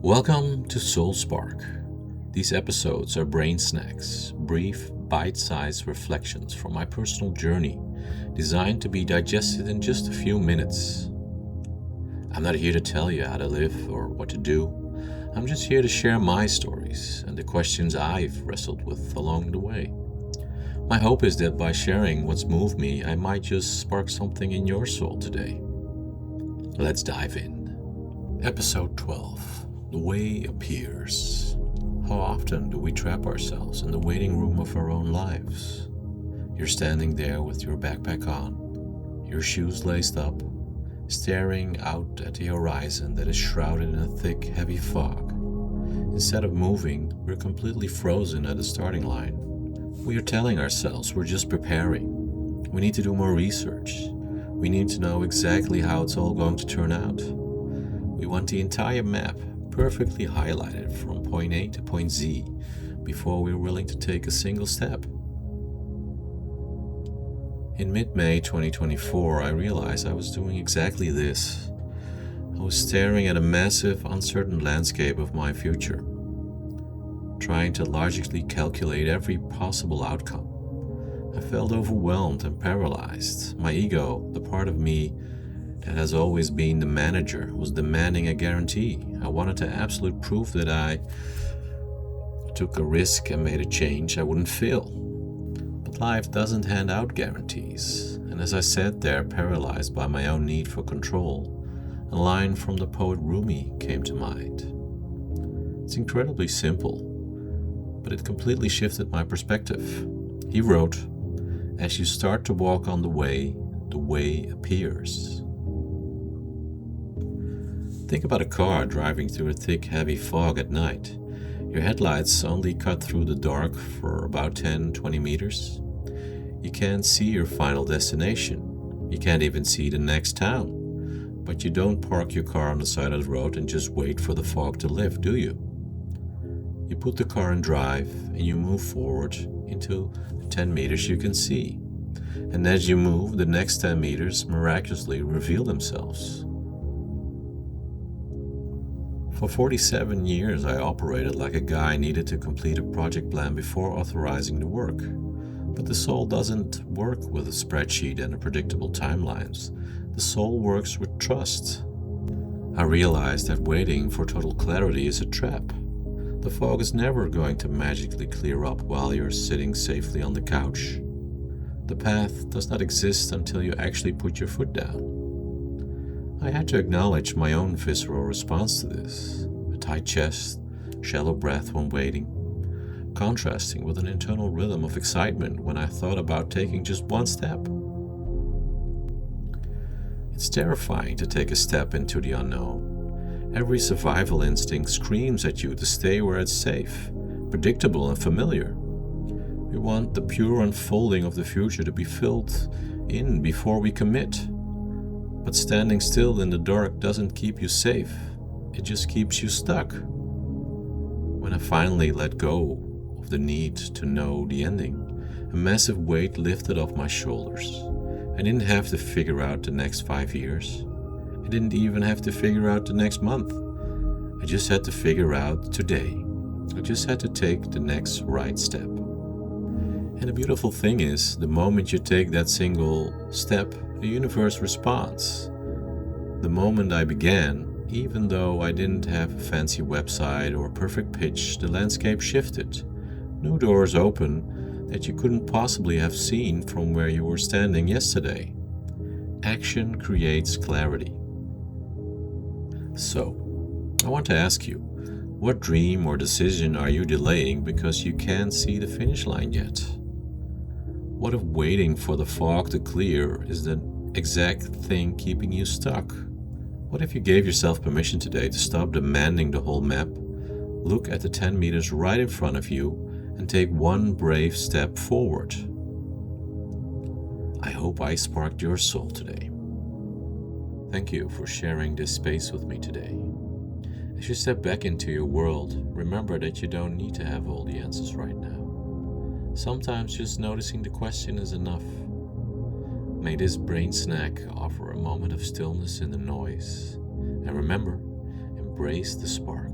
Welcome to Soul Spark. These episodes are brain snacks, brief, bite-sized reflections from my personal journey, designed to be digested in just a few minutes. I'm not here to tell you how to live or what to do. I'm just here to share my stories and the questions I've wrestled with along the way. My hope is that by sharing what's moved me, I might just spark something in your soul today. Let's dive in. Episode 12. The Way Appears. How often do we trap ourselves in the waiting room of our own lives? You're standing there with your backpack on, your shoes laced up, staring out at the horizon that is shrouded in a thick, heavy fog. Instead of moving, we're completely frozen at the starting line. We are telling ourselves we're just preparing. We need to do more research. We need to know exactly how it's all going to turn out. We want the entire map perfectly highlighted from point A to point Z before we're willing to take a single step. In mid-May 2024, I realized I was doing exactly this. I was staring at a massive, uncertain landscape of my future, trying to logically calculate every possible outcome. I felt overwhelmed and paralyzed. My ego, the part of me that has always been the manager, was demanding a guarantee. I wanted to absolute proof that I took a risk and made a change I wouldn't fail. But life doesn't hand out guarantees. And as I sat there paralyzed by my own need for control, a line from the poet Rumi came to mind. It's incredibly simple, but it completely shifted my perspective. He wrote, "As you start to walk on the way appears." Think about a car driving through a thick, heavy fog at night. Your headlights only cut through the dark for about 10-20 meters. You can't see your final destination. You can't even see the next town. But you don't park your car on the side of the road and just wait for the fog to lift, do you? You put the car in drive and you move forward into the 10 meters you can see. And as you move, the next 10 meters miraculously reveal themselves. For 47 years, I operated like a guy needed to complete a project plan before authorizing the work. But the soul doesn't work with a spreadsheet and predictable timelines. The soul works with trust. I realized that waiting for total clarity is a trap. The fog is never going to magically clear up while you're sitting safely on the couch. The path does not exist until you actually put your foot down. I had to acknowledge my own visceral response to this. A tight chest, shallow breath when waiting, contrasting with an internal rhythm of excitement when I thought about taking just one step. It's terrifying to take a step into the unknown. Every survival instinct screams at you to stay where it's safe, predictable and familiar. We want the pure unfolding of the future to be filled in before we commit. But standing still in the dark doesn't keep you safe. It just keeps you stuck. When I finally let go of the need to know the ending, a massive weight lifted off my shoulders. I didn't have to figure out the next 5 years. I didn't even have to figure out the next month. I just had to figure out today. I just had to take the next right step. And the beautiful thing is, the moment you take that single step, the universe responds. The moment I began, even though I didn't have a fancy website or a perfect pitch, the landscape shifted. New doors opened that you couldn't possibly have seen from where you were standing yesterday. Action creates clarity. So, I want to ask you, what dream or decision are you delaying because you can't see the finish line yet? What if waiting for the fog to clear is the exact thing keeping you stuck? What if you gave yourself permission today to stop demanding the whole map, look at the 10 meters right in front of you, and take one brave step forward? I hope I sparked your soul today. Thank you for sharing this space with me today. As you step back into your world, remember that you don't need to have all the answers right now. Sometimes just noticing the question is enough. May this brain snack offer a moment of stillness in the noise. And remember, embrace the spark.